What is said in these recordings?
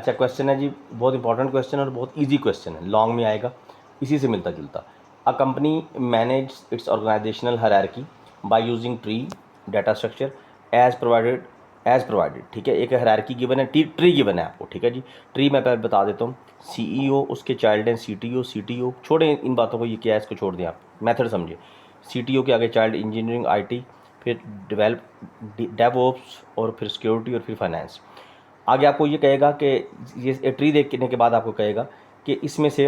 अच्छा क्वेश्चन है जी, बहुत इंपॉर्टेंट क्वेश्चन है और बहुत इजी क्वेश्चन है, लॉन्ग में आएगा, इसी से मिलता जुलता। A company manage its organisational hierarchy by using tree data structure as provided. ठीक है, एक हायरार्की गिवन है, ट्री गिवन है आपको। ठीक है जी, ट्री मैं पहले बता देता हूँ। सीईओ, उसके चाइल्ड हैं सीटीओ छोड़ें इन बातों को, ये क्या है इसको छोड़ दें आप, मेथड समझिए। सीटीओ के आगे चाइल्ड इंजीनियरिंग आईटी, फिर डेवऑप्स और फिर सिक्योरिटी और फिर फाइनेंस। आगे आपको ये कहेगा कि ये ट्री देखने के बाद आपको कहेगा कि इसमें से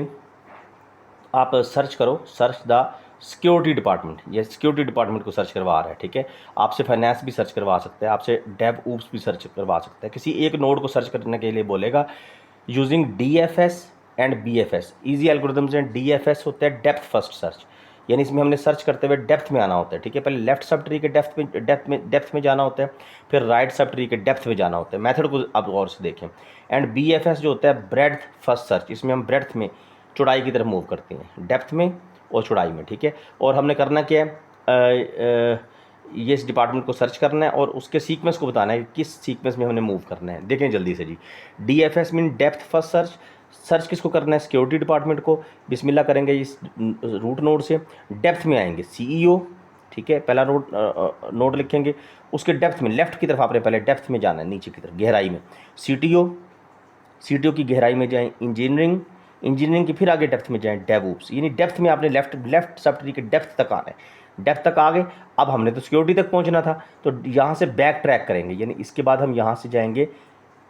आप सर्च करो, सर्च द सिक्योरिटी डिपार्टमेंट। ये सिक्योरिटी डिपार्टमेंट को सर्च करवा रहा है। ठीक है, आपसे फाइनेंस भी सर्च करवा सकता है, आपसे डेव ऊप्स भी सर्च करवा सकता है। किसी एक नोड को सर्च करने के लिए बोलेगा using DFS and BFS। Easy algorithms हैं। DFS होता है डेप्थ फर्स्ट सर्च, यानी इसमें हमने सर्च करते हुए डेप्थ में आना होता है। ठीक है, पहले लेफ्ट सब ट्री के डेप्थ में जाना होता है, फिर राइट सब ट्री के डेप्थ में जाना होता है। मेथड को आप गौर से देखें। एंड BFS जो होता है ब्रेड्थ फर्स्ट सर्च, इसमें हम ब्रेड्थ में चौड़ाई की तरफ मूव करते हैं, डेप्थ में और चौड़ाई में। ठीक है, और हमने करना क्या है, ये इस डिपार्टमेंट को सर्च करना है और उसके सीक्वेंस को बताना है कि किस सीक्वेंस में हमने मूव करना है। देखें जल्दी से जी, DFS mean depth first search. Search किसको करना है? सिक्योरिटी डिपार्टमेंट को। बिस्मिल्लाह करेंगे इस रूट नोड से, डेप्थ में आएंगे CEO। ठीक है, पहला नोड लिखेंगे, उसके डेप्थ में लेफ्ट की तरफ आपने पहले डेप्थ में जाना है, नीचे की तरफ गहराई में। सीटीओ की गहराई में जाएं इंजीनियरिंग की फिर आगे डेप्थ में जाएं डेवऑप्स, यानी डेप्थ में आपने लेफ्ट सब ट्री के डेप्थ तक आना है। डेप्थ तक आ गए, अब हमने तो सिक्योरिटी तक पहुंचना था, तो यहाँ से बैक ट्रैक करेंगे, यानी इसके बाद हम यहाँ से जाएंगे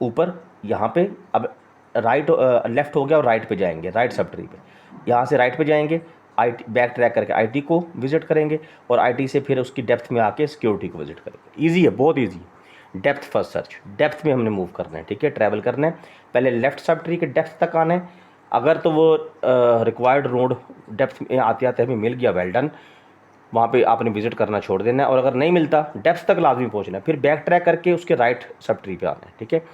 ऊपर, यहाँ पे अब राइट लेफ्ट हो गया और राइट पे जाएंगे, राइट सब ट्री पे। यहाँ से राइट पे जाएंगे, IT बैक ट्रैक करके IT को विजिट करेंगे और IT से फिर उसकी डेप्थ में आके सिक्योरिटी को विजिट करेंगे। ईजी है, बहुत ईजी है। डेप्थ फर्स्ट सर्च, डेप्थ में हमने मूव करना है। ठीक है, ट्रैवल करना है, पहले लेफ्ट सब ट्री के डेप्थ तक आना है। अगर तो वो रिक्वायर्ड रोड डेप्थ में आते आते हमें मिल गया, वेल डन, वहाँ पे आपने विजिट करना छोड़ देना है। और अगर नहीं मिलता, डेप्थ तक लाजमी पहुँचना है, फिर बैक ट्रैक करके उसके राइट सब ट्री पे आना है। ठीक है,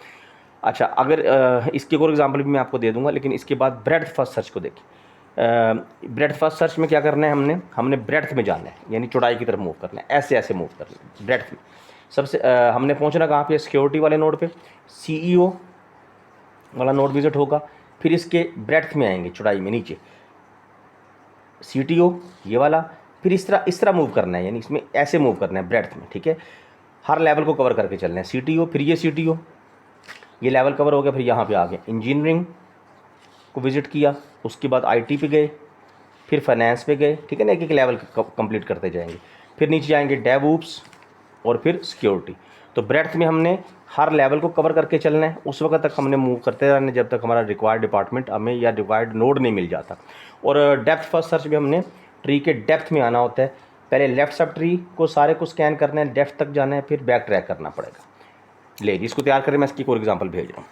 अच्छा अगर इसके और एग्जांपल भी मैं आपको दे दूंगा, लेकिन इसके बाद ब्रेड्थ फर्स्ट सर्च को देखिए। ब्रेड्थ फर्स्ट सर्च में क्या करना है, हमने ब्रेड्थ में जाना है, यानी चौड़ाई की तरफ मूव करना है, ऐसे ऐसे मूव करना है ब्रेड्थ में। सबसे हमने पहुंचना कहाँ पे? सिक्योरिटी वाले नोड पे, CEO वाला नोड विजिट होगा, फिर इसके ब्रेड्थ में आएंगे, चौड़ाई में नीचे CTO ये वाला, फिर इस तरह मूव करना है, यानी इसमें ऐसे मूव करना है ब्रेड्थ में। ठीक है, हर लेवल को कवर करके चलना है। CTO, फिर ये CTO, ये लेवल कवर हो गया, फिर यहाँ पे आ गए, इंजीनियरिंग को विजिट किया, उसके बाद IT पे गए, फिर फाइनेंस पे गए। ठीक है ना, एक एक लेवल कंप्लीट करते जाएंगे, फिर नीचे आएंगे डेवऑप्स और फिर सिक्योरिटी। तो ब्रेड्थ में हमने हर लेवल को कवर करके चलना है, उस वक्त तक हमने मूव करते रहना जब तक हमारा रिक्वायर्ड डिपार्टमेंट हमें या रिक्वायर्ड नोड नहीं मिल जाता। और डेप्थ फर्स्ट सर्च में हमने ट्री के डेप्थ में आना होता है, पहले लेफ्ट सब ट्री को सारे को स्कैन करना है, डेप्थ तक जाना है, फिर बैक ट्रैक करना पड़ेगा। ले जी, इसको तैयार करें, मैं इसकी कोई एग्जांपल भेज रहा हूँ।